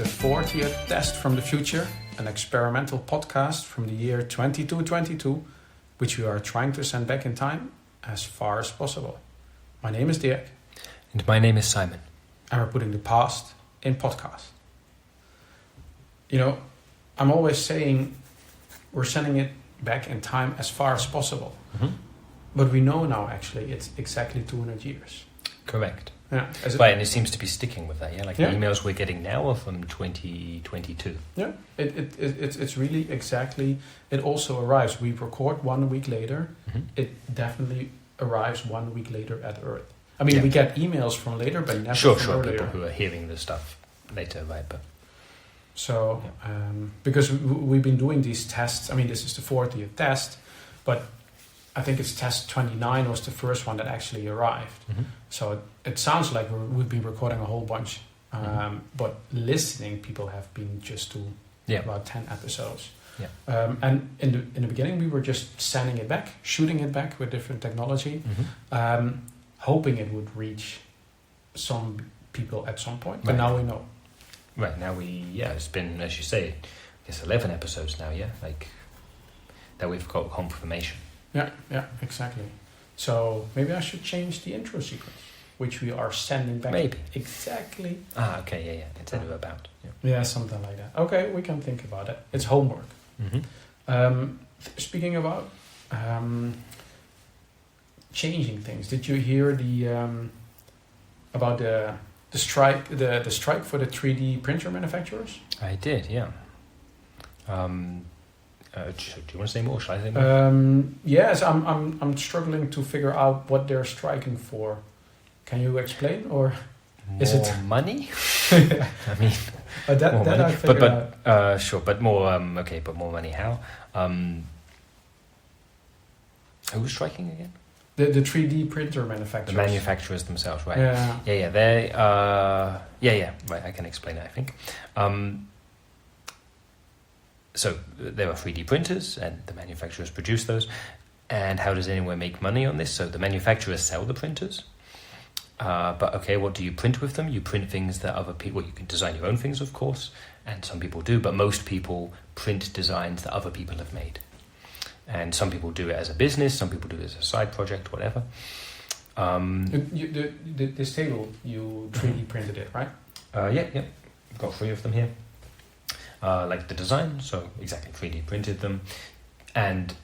the 40th Test from the Future, an experimental podcast from the year 2222, which we are trying to send back in time as far as possible. My name is Dirk. And my name is Simon. And we're putting the past in podcast. You know, I'm always saying we're sending it back in time as far as possible. Mm-hmm. But we know now actually it's exactly 200 years. Correct. Yeah. Right, and it seems to be sticking with that, yeah? Like Yeah. the emails we're getting now are from 2022. Yeah, it's really exactly. It also arrives. We record 1 week later. Mm-hmm. It definitely arrives 1 week later at Earth. I mean, Yeah. we get emails from later, but never Sure, from earlier. people who are hearing the stuff later, right? But So, because we've been doing these tests. I mean, this is the 40th test, but I think it's test 29 was the first one that actually arrived. mm-hmm. So it sounds like we've been recording a whole bunch, but listening people have been just to about 10 episodes. Yeah. And in the beginning we were just sending it back, shooting it back with different technology, hoping it would reach some people at some point. But Right. now we know. Right, now it's been, as you say, I guess 11 episodes now, yeah? Like, that we've got confirmation. Yeah, exactly. So maybe I should change the intro sequence, which we are sending back. Maybe. Exactly. Okay, yeah. Instead of about. Yeah, something like that. Okay, we can think about it. It's homework. Mm-hmm. Speaking about changing things, did you hear about the strike the strike for the 3D printer manufacturers? I did, yeah. Do you want to say more? Shall I say more? Yes, I'm struggling to figure out what they're striking for. Can you explain, or is it money? I mean, that more that money. I figured out. Sure, but more. But more money. How? Who's striking again? The 3D printer The manufacturers. manufacturers themselves, right? Yeah. Yeah. They. Right, I can explain it. I think. So there are 3D printers, and the manufacturers produce those. And how does anyone make money on this? So the manufacturers sell the printers. But okay, what do you print with them? You print things that other people... Well, you can design your own things, of course, and some people do, but most people print designs that other people have made. And some people do it as a business, some people do it as a side project, whatever. This table, you 3D printed it, right? Yeah. Got 3 of them here. Like the design, so exactly 3D printed them. And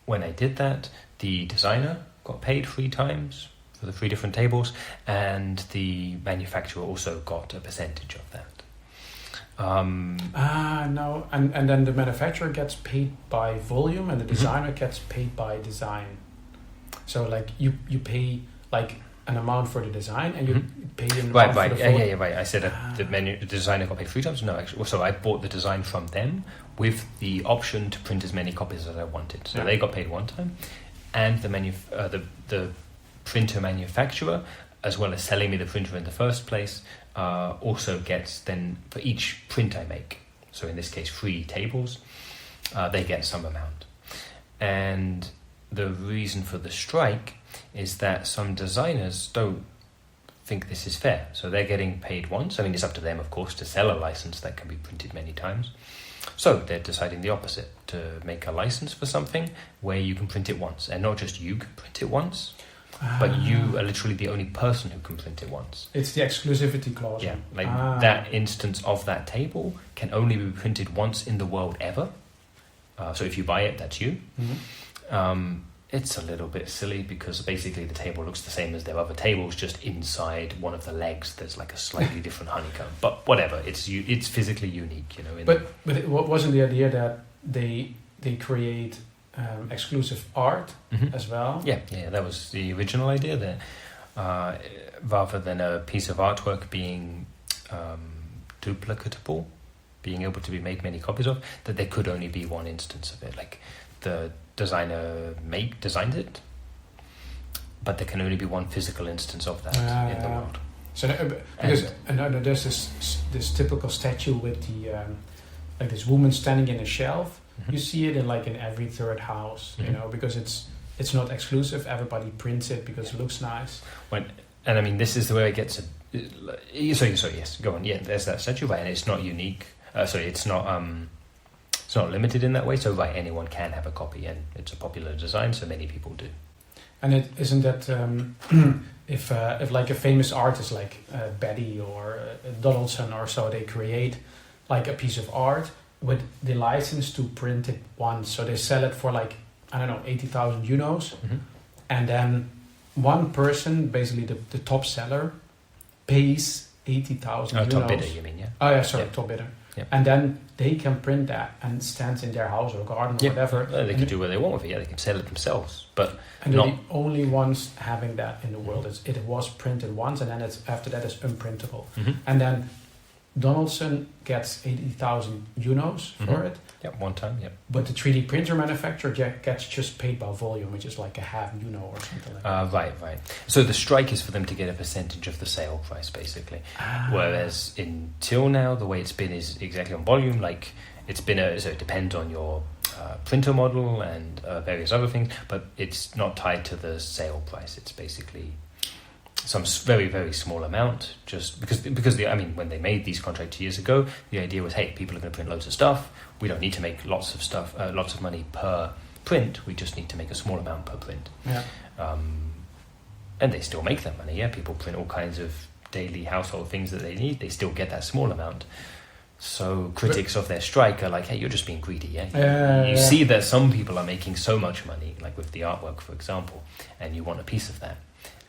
when I did that, the designer got paid 3 times for the 3 different tables, and the manufacturer also got a percentage of that. No, and then the manufacturer gets paid by volume, and the designer gets paid by design. So like you pay like an amount for the design, and you pay an amount for the volume. Right. I said the designer got paid 3 times. No, actually, so I bought the design from them with the option to print as many copies as I wanted. So they got paid 1 time, and the printer manufacturer, as well as selling me the printer in the first place, also gets then for each print I make. So in this case, 3 tables, they get some amount. And the reason for the strike is that some designers don't think this is fair. So they're getting paid once. I mean, it's up to them, of course, to sell a license that can be printed many times. So they're deciding the opposite, to make a license for something where you can print it once. And not just you can print it once, but you are literally the only person who can print it once. It's the exclusivity clause. Yeah, like that instance of that table can only be printed once in the world ever. So if you buy it, that's you. Mm-hmm. It's a little bit silly because basically the table looks the same as their other tables, just inside one of the legs there's like a slightly different honeycomb. But whatever, it's physically unique, you know. But it wasn't the idea that they create exclusive art as well? Yeah, that was the original idea there. Rather than a piece of artwork being duplicatable, being able to be made many copies of, that there could only be one instance of it. Like the designer designed it, but there can only be one physical instance of that in the world. So because there's this typical statue with the like this woman standing in a shelf. You see it in every third house, you know, because it's not exclusive. Everybody prints it because it looks nice. And I mean, this is where it gets So yes, go on. Yeah, there's that statue, right? And it's not unique. It's not limited in that way. So right, anyone can have a copy, and it's a popular design, so many people do. And it isn't that if like a famous artist like Betty or Donaldson or so, they create like a piece of art with the license to print it once, so they sell it for like, I don't know, 80,000 euros, and then one person, basically the top seller, pays 80,000 euros. Top bidder, you mean? Yeah. Oh yeah, sorry, top bidder. Yeah. And then they can print that and stands in their house or garden or whatever. They can do what they want with it. Yeah, they can sell it themselves, but and they're the only ones having that in the world. It was printed once, and then after that it's unprintable. And then Donaldson gets 80,000 euros for it. Yeah, one time. Yeah. But the 3D printer manufacturer gets just paid by volume, which is like a half euro or something like that. Right. So the strike is for them to get a percentage of the sale price, basically. Whereas until now, the way it's been is exactly on volume. Like it's been so it depends on your printer model and various other things, but it's not tied to the sale price. It's basically some very, very small amount, just because when they made these contracts years ago, the idea was, hey, people are going to print loads of stuff. We don't need to make lots of money per print. We just need to make a small amount per print. Yeah. And they still make that money. Yeah, people print all kinds of daily household things that they need. They still get that small amount. So critics of their strike are like, hey, you're just being greedy. Yeah. You see that some people are making so much money, like with the artwork, for example, and you want a piece of that.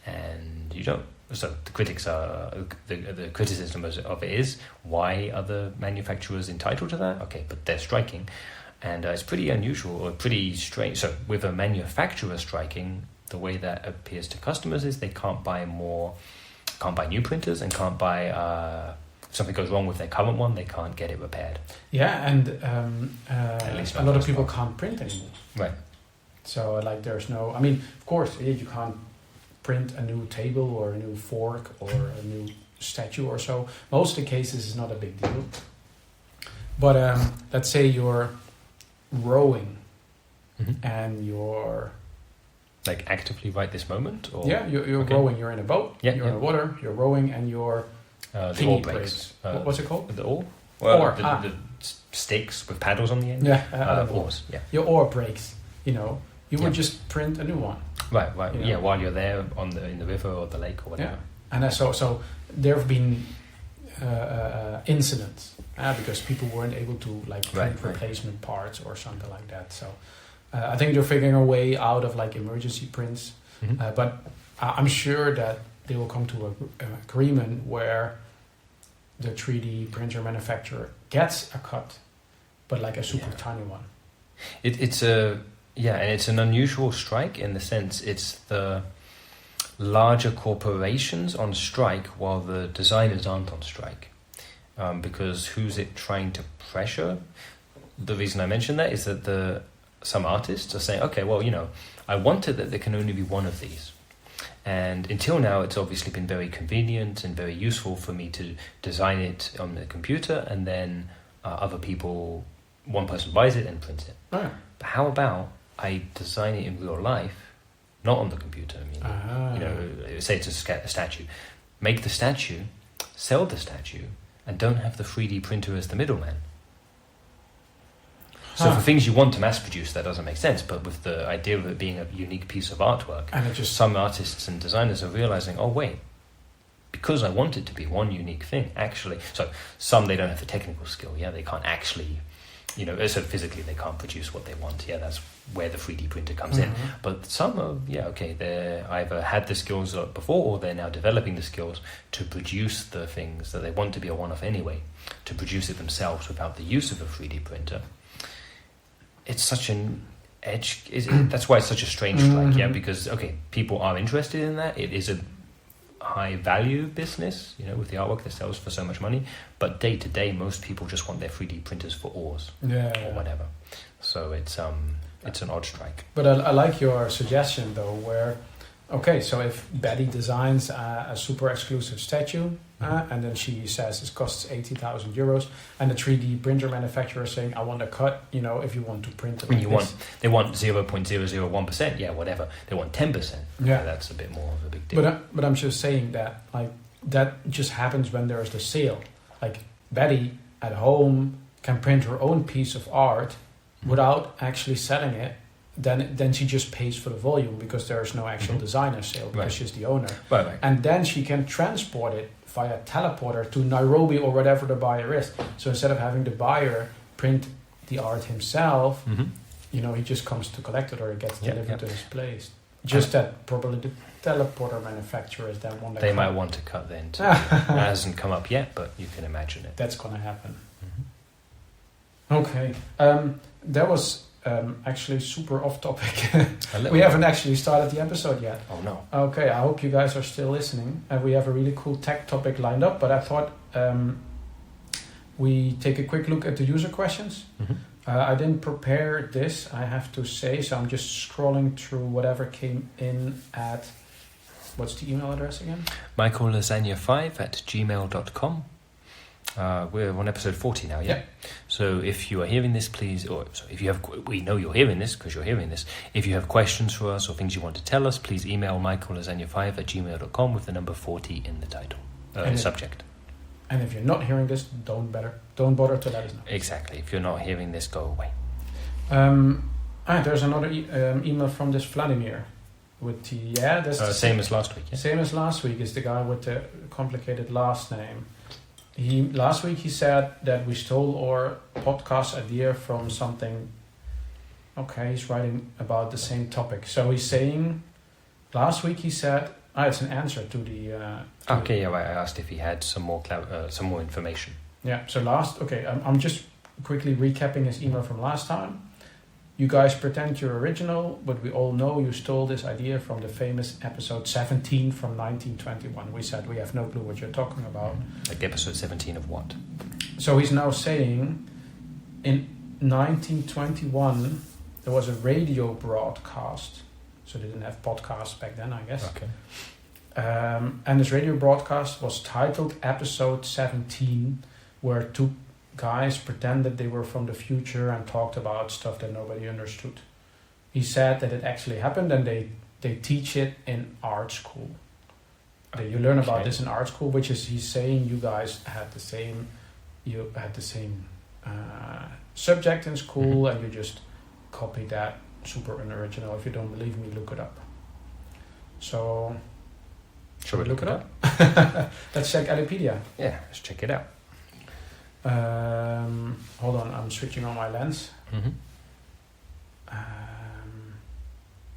And you don't. So the critics are the criticism of it is, why are the manufacturers entitled to that? Okay, but they're striking, and it's pretty unusual or pretty strange. So with a manufacturer striking, the way that appears to customers is they can't buy new printers, and can't buy. If something goes wrong with their current one, they can't get it repaired. Yeah, and at least a lot of people can't print anymore. Right. So like, there's no. I mean, of course, you can't print a new table or a new fork or a new statue or so. Most of the cases is not a big deal. But let's say you're rowing and you're like actively right this moment, or you're rowing. You're in a boat. You're in the water. You're rowing, and your the oar breaks. What's it called? The oar. Oar. The sticks with paddles on the end. Yeah. Oars. Yeah. Your oar breaks. You would just print a new one. Right. Yeah, while you're there in the river or the lake or whatever. Yeah, and so there have been incidents because people weren't able to print replacement parts or something like that. So I think they're figuring a way out of emergency prints, but I'm sure that they will come to an agreement where the 3D printer manufacturer gets a cut, but a super tiny one. And it's an unusual strike in the sense it's the larger corporations on strike while the designers aren't on strike. Because who's it trying to pressure? The reason I mention that is that some artists are saying, okay, well, I wanted that there can only be one of these. And until now, it's obviously been very convenient and very useful for me to design it on the computer, and then one person buys it and prints it. Oh. But how about I design it in real life, not on the computer? Say it's a statue. Make the statue, sell the statue, and don't have the 3D printer as the middleman. So for things you want to mass produce, that doesn't make sense. But with the idea of it being a unique piece of artwork, and some artists and designers are realizing, oh wait, because I want it to be one unique thing, actually. So some, they don't have the technical skill. Yeah, they can't actually, so physically they can't produce what they want. Yeah, that's where the 3D printer comes in. But some are, they either had the skills before, or they're now developing the skills to produce the things that they want to be a one-off anyway, to produce it themselves without the use of a 3D printer. It's such an edge. That's why it's such a strange strike, because, people are interested in that. It is a high-value business, with the artwork that sells for so much money. But day-to-day, most people just want their 3D printers for oars or whatever. So it's an odd strike. But I like your suggestion, though, where, so if Betty designs a super exclusive statue, and then she says it costs 80,000 euros, and the 3D printer manufacturer is saying, I want a cut, if you want to print it. They want 0.001%, whatever. They want 10%. Yeah, that's a bit more of a big deal. But I'm just saying that, that just happens when there is the sale. Like Betty at home can print her own piece of art without actually selling it. Then she just pays for the volume because there is no actual designer sale because she's the owner. Right. And then she can transport it via teleporter to Nairobi or whatever the buyer is. So instead of having the buyer print the art himself, he just comes to collect it or it gets delivered to his place. Just that probably the teleporter manufacturer is that one that they might want to cut then too. It hasn't come up yet, but you can imagine it. That's going to happen. Okay. That was actually super off topic. We haven't actually started the episode yet. Oh no. Okay, I hope you guys are still listening. We have a really cool tech topic lined up, but I thought we take a quick look at the user questions. I didn't prepare this, I have to say, so I'm just scrolling through whatever came in at, what's the email address again? michaellasagna5@gmail.com. We're on episode 40 now, yeah? So if you are hearing this, please, we know you're hearing this because you're hearing this. If you have questions for us or things you want to tell us, please email michaellasagna5@gmail.com with the number 40 in the title, subject. And if you're not hearing this, don't bother to let us know. Exactly. If you're not hearing this, go away. There's another email from this Vladimir. With the same as last week. Yeah? Same as last week is the guy with the complicated last name. Last week he said that we stole our podcast idea from something. Okay, he's writing about the same topic. So he's saying, last week he said, it's an answer to the. I asked if he had some more information. Yeah. So I'm just quickly recapping his email from last time. You guys pretend you're original, but we all know you stole this idea from the famous episode 17 from 1921. We said we have no clue what you're talking about. Like episode 17 of what? So he's now saying in 1921 there was a radio broadcast. So they didn't have podcasts back then, I guess. Okay. And this radio broadcast was titled Episode 17, where two guys pretended they were from the future and talked about stuff that nobody understood. He said that it actually happened and they teach it in art school. You learn about this in art school, which is he's saying you guys had the same subject in school and you just copied that. Super unoriginal. If you don't believe me, look it up. So, shall we look it up? Let's check Wikipedia. Yeah, let's check it out. Hold on, I'm switching on my lens.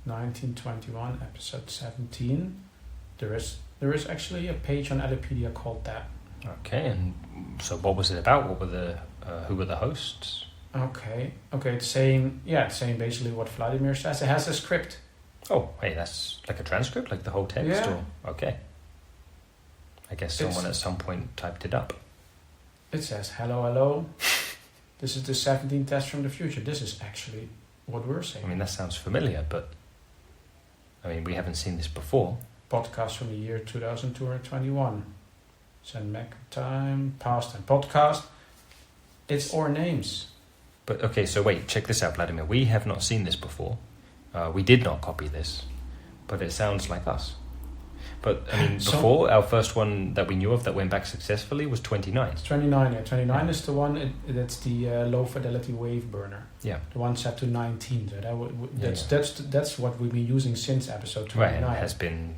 1921, episode 17. There is actually a page on Wikipedia called that. Okay, and so what was it about? What were who were the hosts? Okay. It's saying basically what Vladimir says. It has a script. Oh, hey, that's like a transcript, like the whole text? Yeah. Okay. I guess someone at some point typed it up. It says, hello. This is the 17th test from the future. This is actually what we're saying. I mean, that sounds familiar, but we haven't seen this before. Podcast from the year 2221. Send back time, past and podcast. It's our names. But okay, so wait, check this out, Vladimir. We have not seen this before. We did not copy this, but it sounds like us. But before, our first one that we knew of that went back successfully was 29. It's 29. Yeah, 29 is the one. That's the low fidelity wave burner. Yeah, the one set to 19. So that's what we've been using since episode 29. Right, and it has been.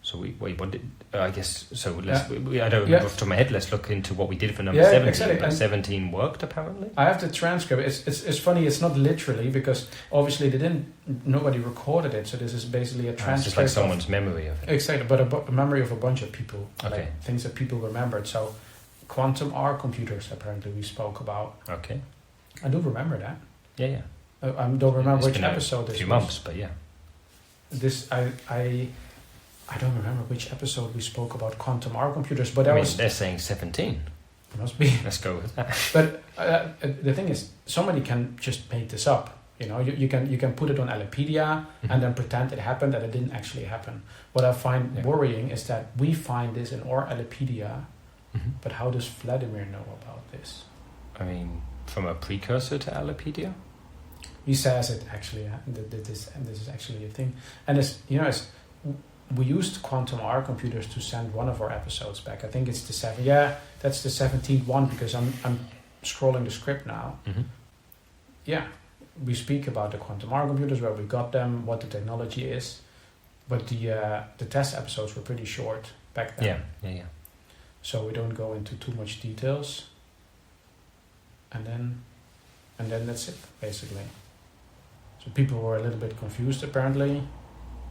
So what did I guess? So let's. I don't remember off the top of my head. Let's look into what we did for number 17. Exactly. But 17 worked apparently. I have the transcript. It's funny. It's not literally because obviously nobody recorded it. So this is basically a transcript. It's just like someone's memory of it. Exactly, but a memory of a bunch of people. Okay. Like things that people remembered. So quantum R computers apparently we spoke about. Okay. I do remember that. Yeah. I don't remember which episode this was. A few months, but yeah. I don't remember which episode we spoke about quantum R computers, but they're saying 17. Must be. Let's go with that. But the thing is, somebody can just make this up. You can put it on Wikipedia and then pretend it happened and it didn't actually happen. What I find worrying is that we find this in our Wikipedia, but how does Vladimir know about this? From a precursor to Wikipedia? He says it actually. This is actually a thing, and we used quantum R computers to send one of our episodes back. I think it's the 7. Yeah, that's the 17th one because I'm scrolling the script now. Mm-hmm. Yeah, we speak about the quantum R computers, where we got them, what the technology is, but the test episodes were pretty short back then. Yeah. So we don't go into too much details. And then that's it, basically. So people were a little bit confused, apparently.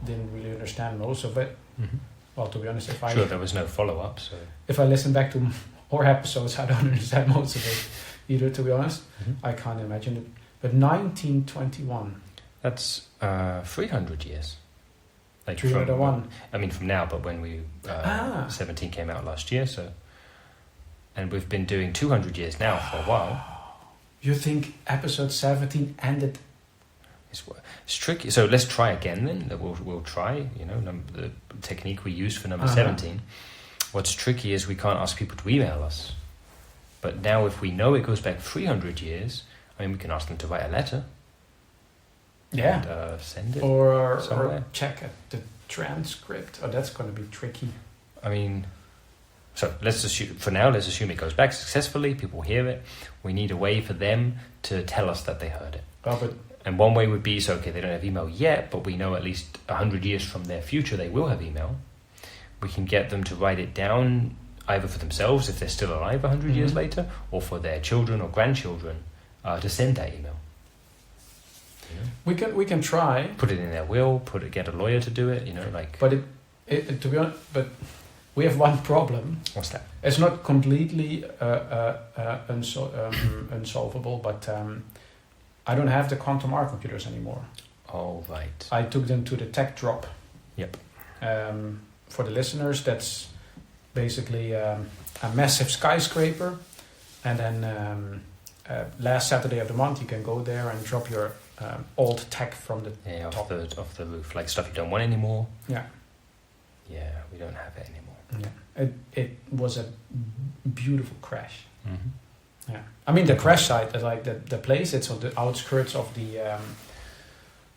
Didn't really understand most of it. Mm-hmm. Well, to be honest, there was no follow-up, so... If I listen back to more episodes, I don't understand most of it either, to be honest. Mm-hmm. I can't imagine it. But 1921. That's 300 years. Like 301. From now, but when we 17 came out last year, so... And we've been doing 200 years now for a while. You think episode 17 ended... It's tricky. So let's try again then. We'll try, the technique we used for number 17. What's tricky is we can't ask people to email us. But now if we know it goes back 300 years, we can ask them to write a letter. Yeah. And send it or check the transcript. Oh, that's going to be tricky. So let's assume it goes back successfully. People hear it. We need a way for them to tell us that they heard it. And one way would be, they don't have email yet, but we know at least 100 years from their future they will have email. We can get them to write it down, either for themselves, if they're still alive 100 years later, or for their children or grandchildren to send that email. We can try. Put it in their will, get a lawyer to do it, But it to be honest, but we have one problem. What's that? It's not completely unsolvable, but... I don't have the quantum R computers anymore. Oh, right. I took them to the tech drop. Yep. For the listeners, that's basically a massive skyscraper. And then last Saturday of the month, you can go there and drop your old tech from the top. Off the roof, like stuff you don't want anymore. Yeah. Yeah, we don't have it anymore. Yeah. It was a beautiful crash. Mm-hmm. Yeah, the crash site, like the place, it's on the outskirts of the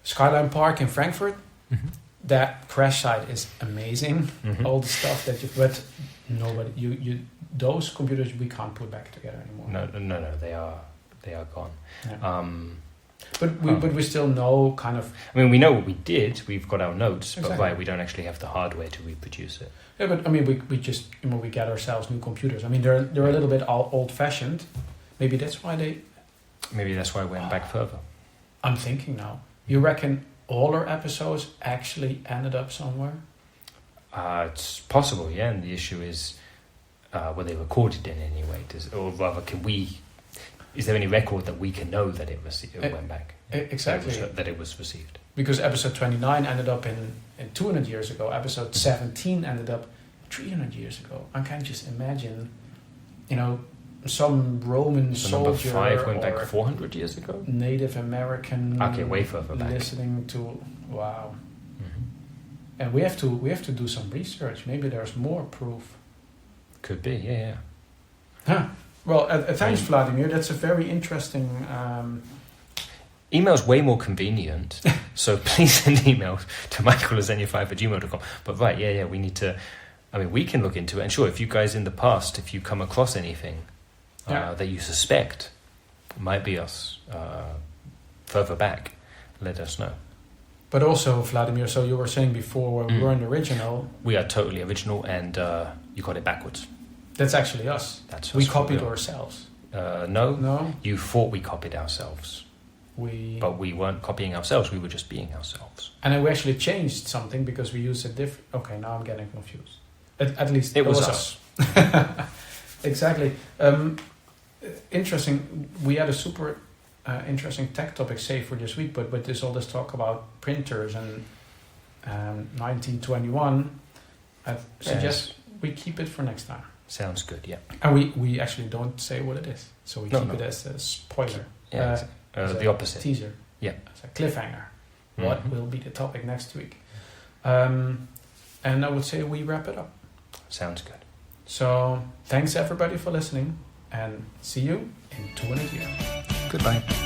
Skyline Park in Frankfurt. Mm-hmm. That crash site is amazing. Mm-hmm. All the stuff but nobody, those computers we can't put back together anymore. No, they are gone. Yeah. But we still know kind of. We know what we did. We've got our notes, exactly. But we don't actually have the hardware to reproduce it. Yeah, but we just we get ourselves new computers. They're a little bit old-fashioned. Maybe that's why they. Maybe that's why we went back further. I'm thinking now. You reckon all our episodes actually ended up somewhere? It's possible, yeah. And the issue is, were they recorded in any way? Or rather, is there any record that we can know that it went back? Exactly. That it was received. Because episode 29 ended up in 200 years ago. Episode 17 ended up 300 years ago. I can't just imagine, some Roman soldier. Number 5 went back 400 years ago? Native American. Okay, way further back. Listening to, wow. Mm-hmm. And we have to do some research. Maybe there's more proof. Could be, yeah. Huh. Well, thanks, Vladimir. That's a very interesting... Email's way more convenient, so please send emails to michael@zenio5@gmail.com. But we need to... we can look into it. And sure, if you guys in the past, if you come across anything that you suspect might be us further back, let us know. But also, Vladimir, so you were saying before we weren't original. We are totally original, and you got it backwards. That's actually us. That's us. We copied ourselves. No. You thought we copied ourselves. But we weren't copying ourselves. We were just being ourselves. And then we actually changed something because we used a different... Okay, now I'm getting confused. At least it was us. Exactly. Interesting. We had a super interesting tech topic saved for this week, but with all this talk about printers and 1921, I suggest we keep it for next time. Sounds good, yeah. And we actually don't say what it is. So we keep it as a spoiler. Yeah, the opposite. Teaser. Yeah. As a cliffhanger. Mm-hmm. What will be the topic next week? And I would say we wrap it up. Sounds good. So thanks everybody for listening, and see you in 200 years. Goodbye.